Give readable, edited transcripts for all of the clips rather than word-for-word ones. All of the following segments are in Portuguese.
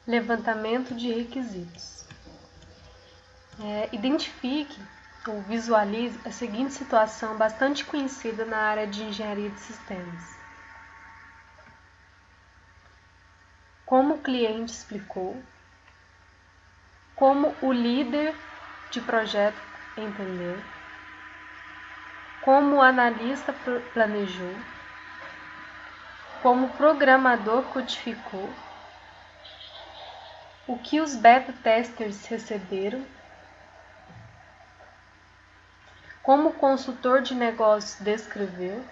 Levantamento de requisitos. Identifique ou visualize a seguinte situação bastante conhecida na área de engenharia de sistemas. Como o cliente explicou, como o líder de projeto entendeu, como o analista planejou, como o programador codificou, o que os beta testers receberam, como o consultor de negócios descreveu,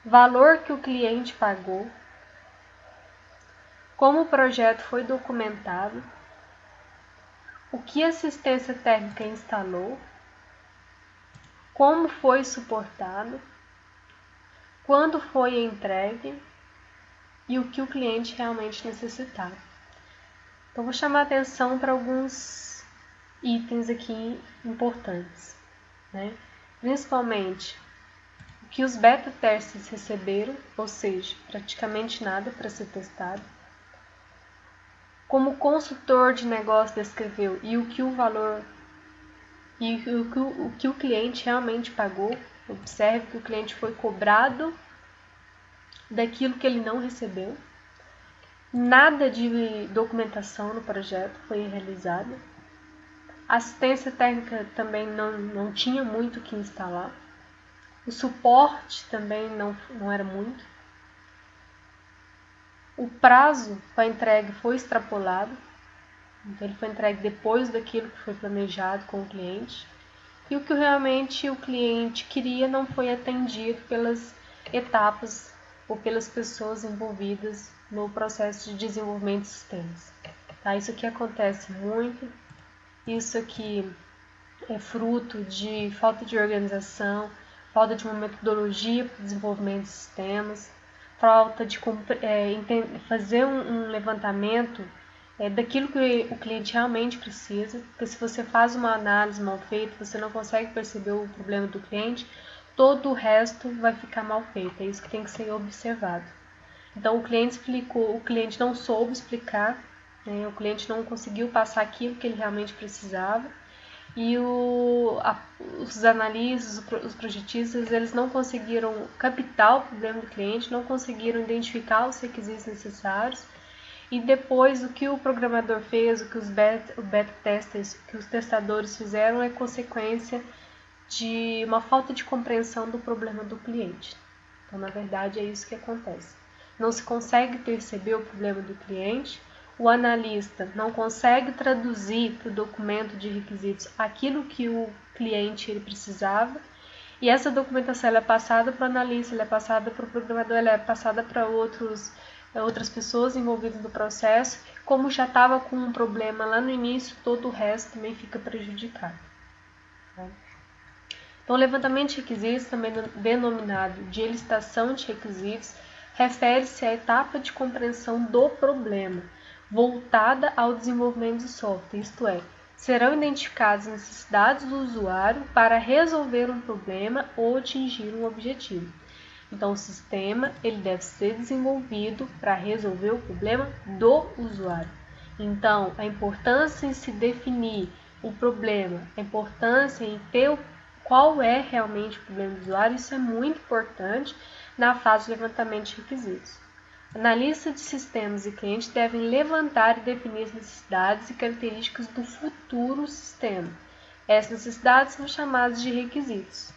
valor que o cliente pagou, como o projeto foi documentado, o que a assistência técnica instalou, como foi suportado, quando foi entregue e o que o cliente realmente necessitava. Então, vou chamar a atenção para alguns itens aqui importantes, né? Principalmente o que os beta testers receberam, ou seja, praticamente nada para ser testado, como o consultor de negócio descreveu e o que o valor e o que o cliente realmente pagou. Observe que o cliente foi cobrado daquilo que ele não recebeu. Nada de documentação no projeto foi realizada. A assistência técnica também não tinha muito o que instalar. O suporte também não era muito. O prazo para a entrega foi extrapolado. Então, ele foi entregue depois daquilo que foi planejado com o cliente. E o que realmente o cliente queria não foi atendido pelas etapas ou pelas pessoas envolvidas no processo de desenvolvimento de sistemas. Tá? Isso aqui acontece muito. Isso aqui é fruto de falta de organização, falta de uma metodologia para o desenvolvimento de sistemas, falta de fazer um levantamento daquilo que o cliente realmente precisa, porque se você faz uma análise mal feita, você não consegue perceber o problema do cliente, todo o resto vai ficar mal feito, é isso que tem que ser observado. Então, o cliente explicou, o cliente não soube explicar, né, o cliente não conseguiu passar aquilo que ele realmente precisava, e os analistas, os projetistas, eles não conseguiram captar o problema do cliente, não conseguiram identificar os requisitos necessários, e depois o que o programador fez, o que os beta testers, que os testadores fizeram é consequência de uma falta de compreensão do problema do cliente. Então, na verdade, é isso que acontece. Não se consegue perceber o problema do cliente, o analista não consegue traduzir para o documento de requisitos aquilo que o cliente ele precisava, e essa documentação ela é passada para o analista, ela é passada para o programador, ela é passada para outras pessoas envolvidas no processo. Como já estava com um problema lá no início, todo o resto também fica prejudicado. Então, o levantamento de requisitos, também denominado de licitação de requisitos, refere-se à etapa de compreensão do problema, voltada ao desenvolvimento de software, isto é, serão identificadas as necessidades do usuário para resolver um problema ou atingir um objetivo. Então, o sistema ele deve ser desenvolvido para resolver o problema do usuário. Então, a importância em se definir o problema, a importância em ter qual é realmente o problema do usuário, isso é muito importante na fase de levantamento de requisitos. Analistas de sistemas e clientes devem levantar e definir as necessidades e características do futuro sistema. Essas necessidades são chamadas de requisitos.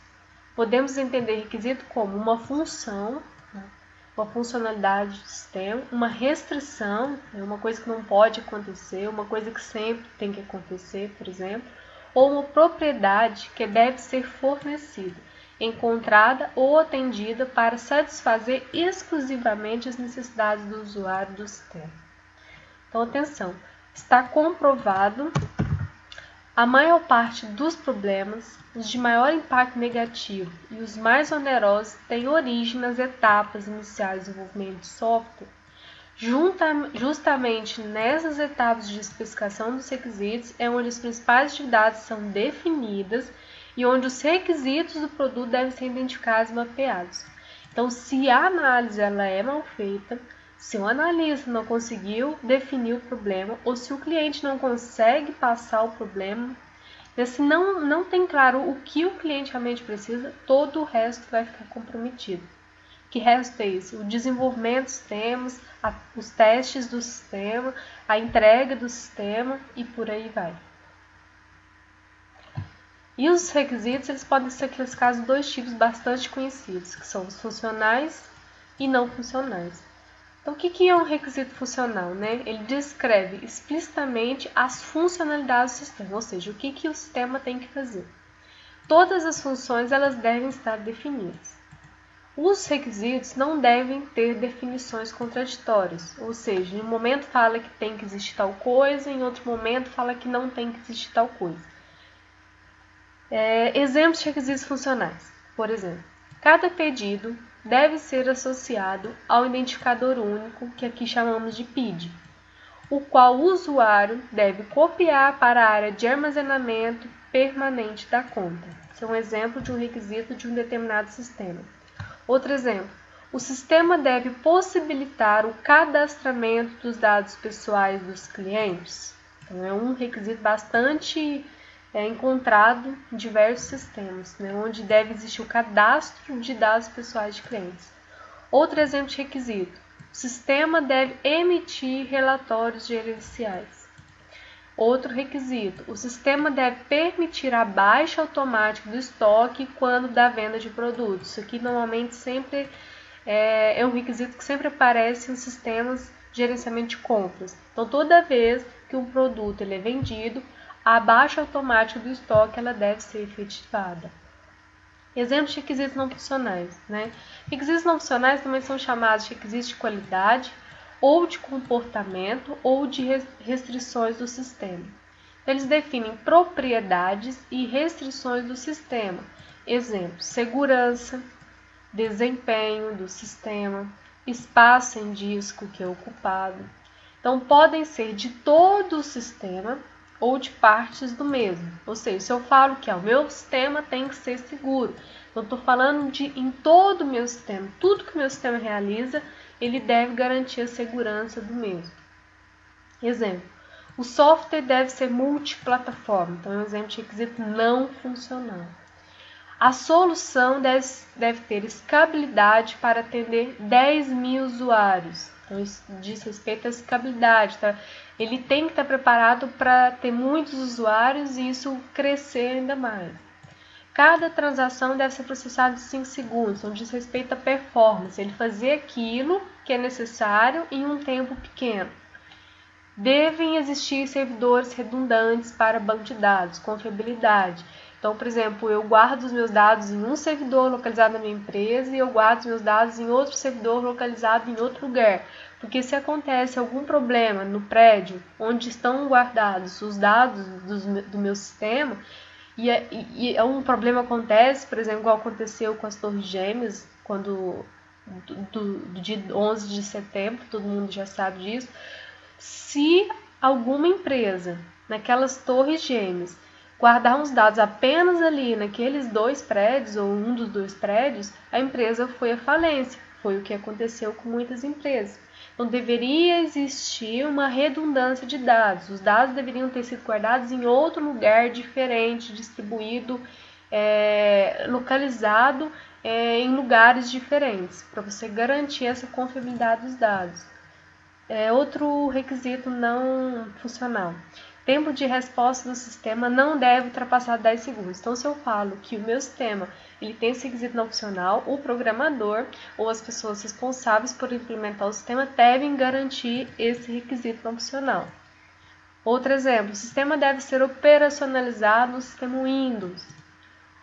Podemos entender requisito como uma função, uma funcionalidade do sistema, uma restrição, uma coisa que não pode acontecer, uma coisa que sempre tem que acontecer, por exemplo, ou uma propriedade que deve ser fornecida, encontrada ou atendida para satisfazer exclusivamente as necessidades do usuário do sistema. Então, atenção, está comprovado a maior parte dos problemas, os de maior impacto negativo e os mais onerosos, têm origem nas etapas iniciais do desenvolvimento de software. Justamente nessas etapas de especificação dos requisitos é onde as principais atividades são definidas e onde os requisitos do produto devem ser identificados e mapeados. Então, se a análise ela é mal feita, se o analista não conseguiu definir o problema, ou se o cliente não consegue passar o problema, e se não tem claro o que o cliente realmente precisa, todo o resto vai ficar comprometido. Que resto é isso? O desenvolvimento dos sistemas, os testes do sistema, a entrega do sistema e por aí vai. E os requisitos eles podem ser classificados em dois tipos bastante conhecidos, que são os funcionais e não funcionais. Então, o que é um requisito funcional, né? Ele descreve explicitamente as funcionalidades do sistema, ou seja, o que o sistema tem que fazer. Todas as funções elas devem estar definidas. Os requisitos não devem ter definições contraditórias, ou seja, em um momento fala que tem que existir tal coisa, em outro momento fala que não tem que existir tal coisa. Exemplos de requisitos funcionais. Por exemplo, cada pedido deve ser associado ao identificador único, que aqui chamamos de PID, o qual o usuário deve copiar para a área de armazenamento permanente da conta. Esse é um exemplo de um requisito de um determinado sistema. Outro exemplo, o sistema deve possibilitar o cadastramento dos dados pessoais dos clientes. Então, é um requisito bastante encontrado em diversos sistemas, né, onde deve existir o cadastro de dados pessoais de clientes. Outro exemplo de requisito, o sistema deve emitir relatórios gerenciais. Outro requisito, o sistema deve permitir a baixa automática do estoque quando da venda de produtos. Isso aqui normalmente sempre é um requisito que sempre aparece nos sistemas de gerenciamento de compras. Então, toda vez que um produto ele é vendido, a baixa automática do estoque ela deve ser efetivada. Exemplos de requisitos não funcionais, né? Requisitos não funcionais também são chamados de requisitos de qualidade, ou de comportamento, ou de restrições do sistema. Eles definem propriedades e restrições do sistema. Exemplo, segurança, desempenho do sistema, espaço em disco que é ocupado. Então, podem ser de todo o sistema ou de partes do mesmo. Ou seja, se eu falo que o meu sistema tem que ser seguro, eu estou falando de em todo o meu sistema, tudo que o meu sistema realiza, ele deve garantir a segurança do mesmo. Exemplo, o software deve ser multiplataforma, então é um exemplo de requisito não funcional. A solução deve ter escalabilidade para atender 10.000 usuários. Então, isso diz respeito à escalabilidade. Tá? Ele tem que estar preparado para ter muitos usuários e isso crescer ainda mais. Cada transação deve ser processada em 5 segundos. Então, diz respeito à performance. Ele fazer aquilo que é necessário em um tempo pequeno. Devem existir servidores redundantes para banco de dados, confiabilidade. Então, por exemplo, eu guardo os meus dados em um servidor localizado na minha empresa e eu guardo os meus dados em outro servidor localizado em outro lugar. Porque se acontece algum problema no prédio onde estão guardados os dados do meu sistema e um problema acontece, por exemplo, igual aconteceu com as Torres Gêmeas, quando do dia 11 de setembro, todo mundo já sabe disso. Se alguma empresa naquelas Torres Gêmeas guardar uns dados apenas ali naqueles 2 prédios ou um dos 2 prédios, a empresa foi à falência. Foi o que aconteceu com muitas empresas. Então, deveria existir uma redundância de dados. Os dados deveriam ter sido guardados em outro lugar diferente, distribuído, localizado em lugares diferentes, para você garantir essa confiabilidade dos dados. Outro requisito não funcional. Tempo de resposta do sistema não deve ultrapassar 10 segundos. Então, se eu falo que o meu sistema ele tem esse requisito não funcional, o programador ou as pessoas responsáveis por implementar o sistema devem garantir esse requisito não funcional. Outro exemplo, o sistema deve ser operacionalizado no sistema Windows.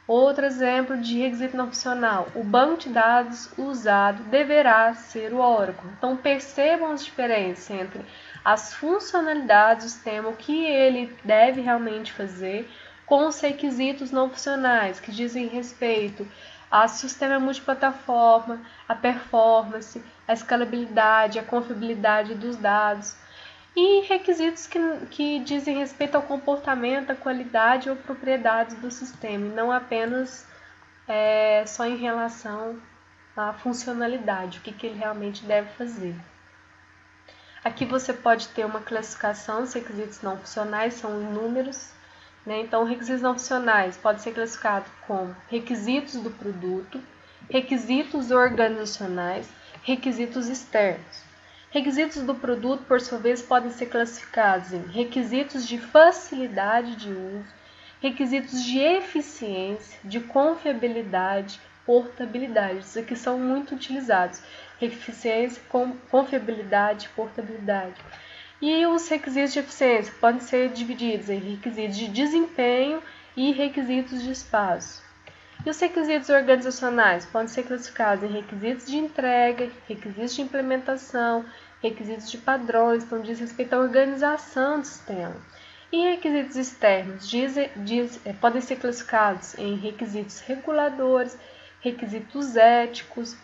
Outro exemplo de requisito não funcional, o banco de dados usado deverá ser o Oracle. Então, percebam as diferenças entre as funcionalidades do sistema, o que ele deve realmente fazer, com os requisitos não funcionais, que dizem respeito ao sistema multiplataforma, a performance, a escalabilidade, a confiabilidade dos dados, e requisitos que dizem respeito ao comportamento, à qualidade ou propriedades do sistema, e não apenas só em relação a funcionalidade, o que ele realmente deve fazer. Aqui você pode ter uma classificação, os requisitos não funcionais são inúmeros, né? Então, requisitos não funcionais pode ser classificado como requisitos do produto, requisitos organizacionais, requisitos externos. Requisitos do produto, por sua vez, podem ser classificados em requisitos de facilidade de uso, requisitos de eficiência, de confiabilidade, portabilidade. Esses aqui são muito utilizados. Eficiência, confiabilidade, portabilidade. E os requisitos de eficiência podem ser divididos em requisitos de desempenho e requisitos de espaço. E os requisitos organizacionais podem ser classificados em requisitos de entrega, requisitos de implementação, requisitos de padrões, então diz respeito à organização do sistema. E requisitos externos podem ser classificados em requisitos reguladores, requisitos éticos,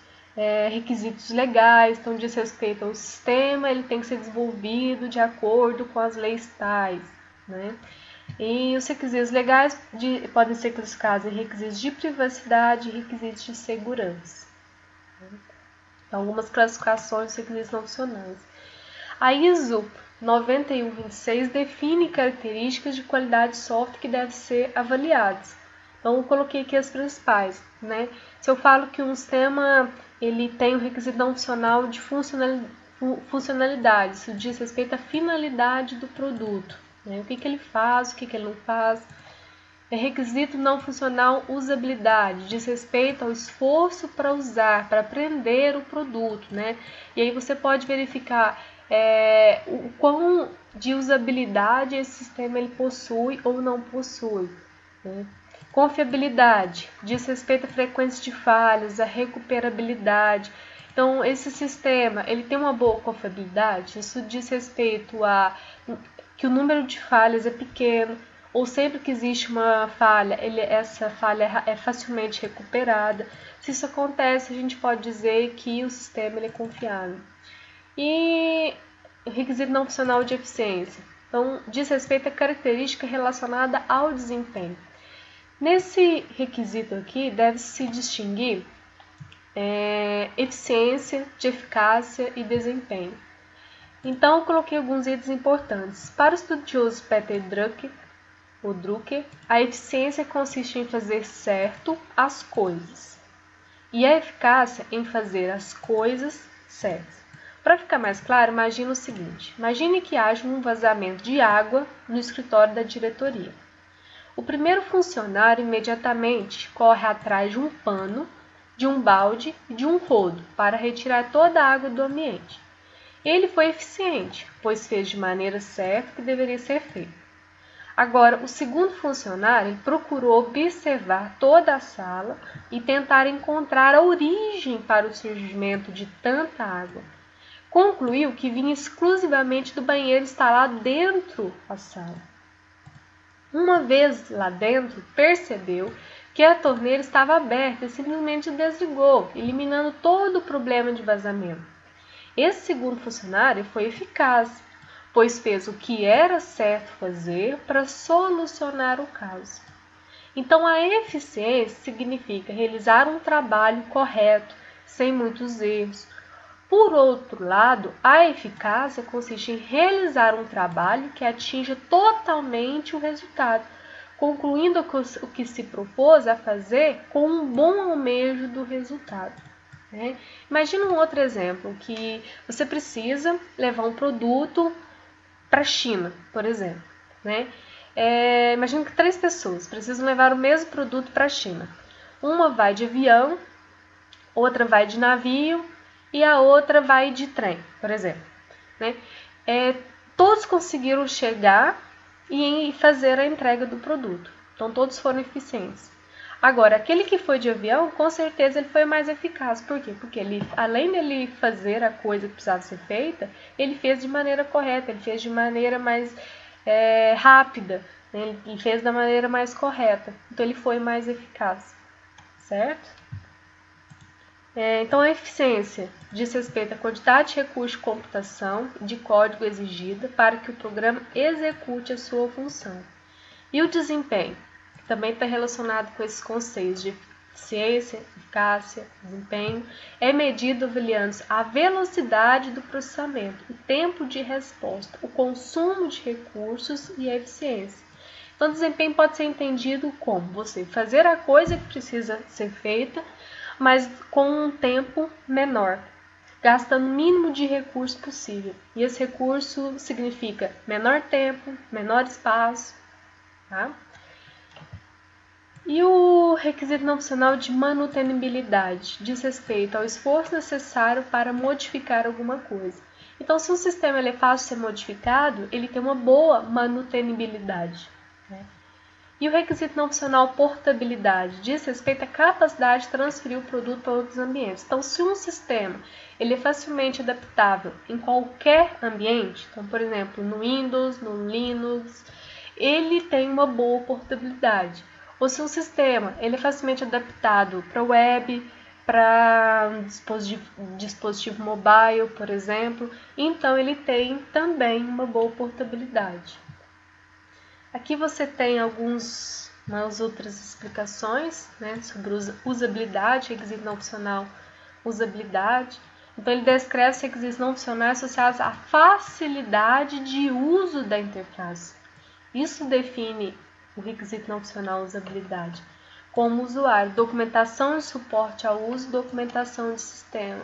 requisitos legais, então diz respeito ao sistema, ele tem que ser desenvolvido de acordo com as leis tais, né? E os requisitos legais podem ser classificados em requisitos de privacidade e requisitos de segurança. Então, algumas classificações de requisitos não funcionais. A ISO 9126 define características de qualidade de software que devem ser avaliadas. Então, eu coloquei aqui as principais, né? Se eu falo que um sistema ele tem um requisito não funcional de funcionalidade, isso diz respeito à finalidade do produto, né? O que ele faz, o que ele não faz. Requisito não funcional usabilidade, diz respeito ao esforço para usar, para aprender o produto, né? E aí você pode verificar o quão de usabilidade esse sistema ele possui ou não possui, né? Confiabilidade, diz respeito à frequência de falhas, à recuperabilidade. Então, esse sistema ele tem uma boa confiabilidade, isso diz respeito a que o número de falhas é pequeno, ou sempre que existe uma falha, essa falha é facilmente recuperada. Se isso acontece, a gente pode dizer que o sistema ele é confiável. E o requisito não funcional de eficiência, então diz respeito à característica relacionada ao desempenho. Nesse requisito aqui, deve-se distinguir eficiência, de eficácia e desempenho. Então, eu coloquei alguns itens importantes. Para o estudioso Peter Drucker, a eficiência consiste em fazer certo as coisas e a eficácia em fazer as coisas certas. Para ficar mais claro, imagine o seguinte. Imagine que haja um vazamento de água no escritório da diretoria. O primeiro funcionário imediatamente corre atrás de um pano, de um balde e de um rodo para retirar toda a água do ambiente. Ele foi eficiente, pois fez de maneira certa o que deveria ser feito. Agora, o segundo funcionário procurou observar toda a sala e tentar encontrar a origem para o surgimento de tanta água. Concluiu que vinha exclusivamente do banheiro instalado dentro da sala. Uma vez lá dentro, percebeu que a torneira estava aberta e simplesmente desligou, eliminando todo o problema de vazamento. Esse segundo funcionário foi eficaz, pois fez o que era certo fazer para solucionar o caso. Então, a eficiência significa realizar um trabalho correto, sem muitos erros. Por outro lado, a eficácia consiste em realizar um trabalho que atinja totalmente o resultado, concluindo o que se propôs a fazer com um bom almejo do resultado. Imagina um outro exemplo, que você precisa levar um produto para a China, por exemplo. Imagina que 3 pessoas precisam levar o mesmo produto para a China. Uma vai de avião, outra vai de navio e a outra vai de trem, por exemplo. Todos conseguiram chegar e fazer a entrega do produto. Então, todos foram eficientes. Agora, aquele que foi de avião, com certeza ele foi mais eficaz. Por quê? Porque ele, além dele fazer a coisa que precisava ser feita, ele fez de maneira correta, ele fez de maneira mais rápida, né? Ele fez da maneira mais correta. Então, ele foi mais eficaz, certo? Então, a eficiência diz respeito à quantidade de recursos de computação e de código exigida para que o programa execute a sua função. E o desempenho, que também está relacionado com esses conceitos de eficiência, eficácia, desempenho, é medido avaliando a velocidade do processamento, o tempo de resposta, o consumo de recursos e a eficiência. Então, desempenho pode ser entendido como você fazer a coisa que precisa ser feita, mas com um tempo menor, gastando o mínimo de recurso possível. E esse recurso significa menor tempo, menor espaço, tá? E o requisito não funcional de manutenibilidade diz respeito ao esforço necessário para modificar alguma coisa. Então, se um sistema é fácil de ser modificado, ele tem uma boa manutenibilidade, né? E o requisito não funcional portabilidade diz respeito à capacidade de transferir o produto para outros ambientes. Então, se um sistema ele é facilmente adaptável em qualquer ambiente, então, por exemplo, no Windows, no Linux, ele tem uma boa portabilidade. Ou se um sistema ele é facilmente adaptado para web, para dispositivo mobile, por exemplo, então ele tem também uma boa portabilidade. Aqui você tem algumas outras explicações, né, sobre usabilidade, requisito não funcional, usabilidade. Então, ele descreve os requisitos não funcionais associados à facilidade de uso da interface. Isso define o requisito não funcional, usabilidade. Como usuário, documentação e suporte ao uso, documentação de sistema.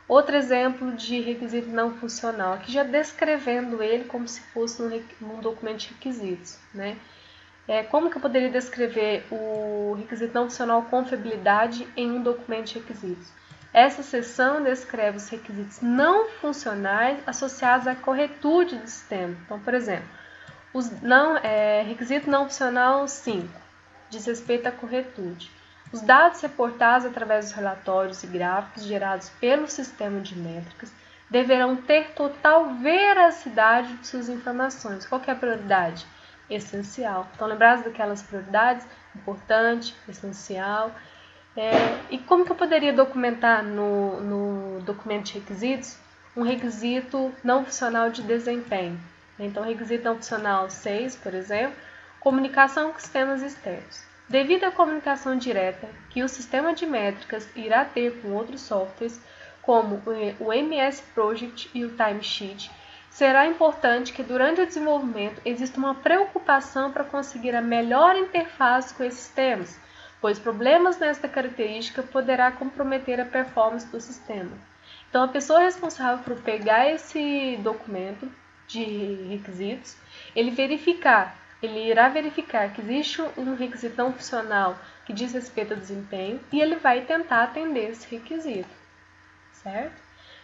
Outro exemplo de requisito não funcional, aqui já descrevendo ele como se fosse um documento de requisitos, né? Como que eu poderia descrever o requisito não funcional confiabilidade em um documento de requisitos? Essa seção descreve os requisitos não funcionais associados à corretude do sistema. Então, por exemplo, requisito não funcional 5 diz respeito à corretude. Os dados reportados através dos relatórios e gráficos gerados pelo sistema de métricas deverão ter total veracidade de suas informações. Qual que é a prioridade? Essencial. Então, lembrados daquelas prioridades? Importante, essencial. E como que eu poderia documentar no documento de requisitos um requisito não funcional de desempenho? Então, requisito não funcional 6, por exemplo, comunicação com sistemas externos. Devido à comunicação direta que o sistema de métricas irá ter com outros softwares, como o MS Project e o Timesheet, será importante que durante o desenvolvimento exista uma preocupação para conseguir a melhor interface com esses sistemas, pois problemas nesta característica poderá comprometer a performance do sistema. Então, a pessoa responsável por pegar esse documento de requisitos, ele irá verificar que existe um requisito não funcional que diz respeito ao desempenho e ele vai tentar atender esse requisito, certo?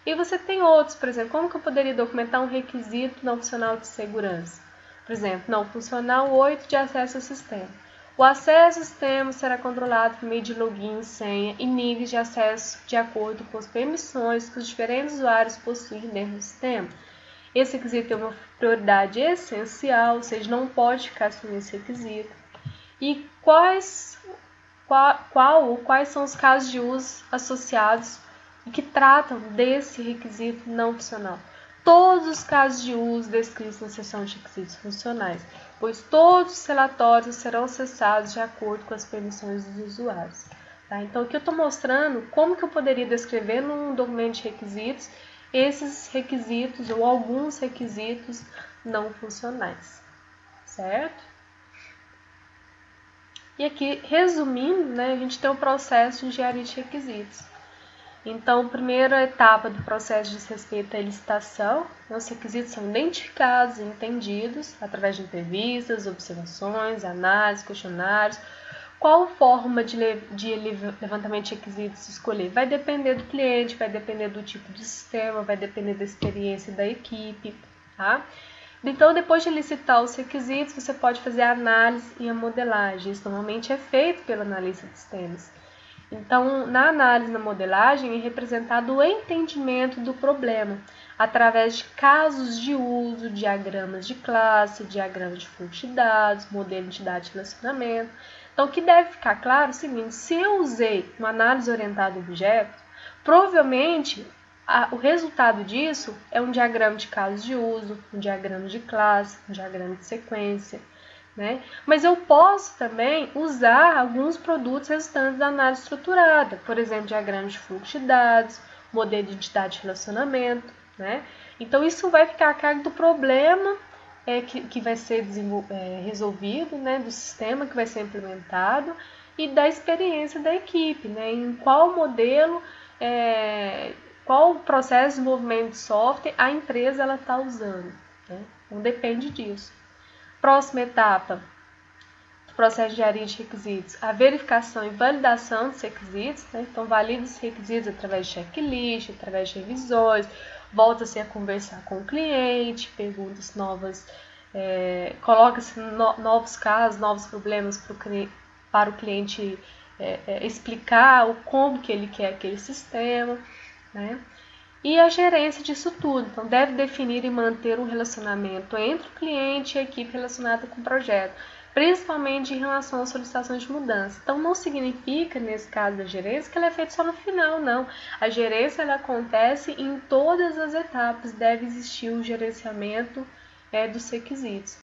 E você tem outros, por exemplo, como que eu poderia documentar um requisito não funcional de segurança? Por exemplo, não funcional 8 de acesso ao sistema. O acesso ao sistema será controlado por meio de login, senha e níveis de acesso de acordo com as permissões que os diferentes usuários possuem dentro do sistema. Esse requisito tem uma prioridade essencial, ou seja, não pode ficar sem esse requisito. E quais são os casos de uso associados e que tratam desse requisito não funcional? Todos os casos de uso descritos na seção de requisitos funcionais, pois todos os relatórios serão acessados de acordo com as permissões dos usuários. Tá? Então, aqui eu estou mostrando como que eu poderia descrever num documento de requisitos esses requisitos ou alguns requisitos não funcionais, certo? E aqui, resumindo, né, a gente tem o processo de engenharia de requisitos. Então, a primeira etapa do processo diz respeito à licitação. Os requisitos são identificados e entendidos através de entrevistas, observações, análises, questionários. Qual forma de levantamento de requisitos escolher? Vai depender do cliente, vai depender do tipo de sistema, vai depender da experiência da equipe, tá? Então, depois de licitar os requisitos, você pode fazer a análise e a modelagem. Isso normalmente é feito pelo analista de sistemas. Então, na análise e na modelagem é representado o entendimento do problema através de casos de uso, diagramas de classe, diagramas de fluxo de dados, modelo de entidade de relacionamento. Então, o que deve ficar claro é o seguinte: se eu usei uma análise orientada a objetos, provavelmente o resultado disso é um diagrama de casos de uso, um diagrama de classe, um diagrama de sequência. né? Mas eu posso também usar alguns produtos resultantes da análise estruturada, por exemplo, diagrama de fluxo de dados, modelo de identidade de relacionamento, né? Então isso vai ficar a cargo do problema que vai ser resolvido, né? Do sistema que vai ser implementado e da experiência da equipe, né? Em qual modelo, qual processo de desenvolvimento de software a empresa está usando, né? Então depende disso. Próxima etapa do processo de engenharia de requisitos, a verificação e validação dos requisitos, né? Então valida os requisitos através de checklist, através de revisões, volta-se a conversar com o cliente, perguntas novas, coloca-se novos casos, novos problemas para o cliente explicar como que ele quer aquele sistema, né? E a gerência disso tudo. Então, deve definir e manter um relacionamento entre o cliente e a equipe relacionada com o projeto, principalmente em relação às solicitações de mudança. Então, não significa, nesse caso da gerência, que ela é feita só no final, não. A gerência ela acontece em todas as etapas, deve existir o gerenciamento dos requisitos.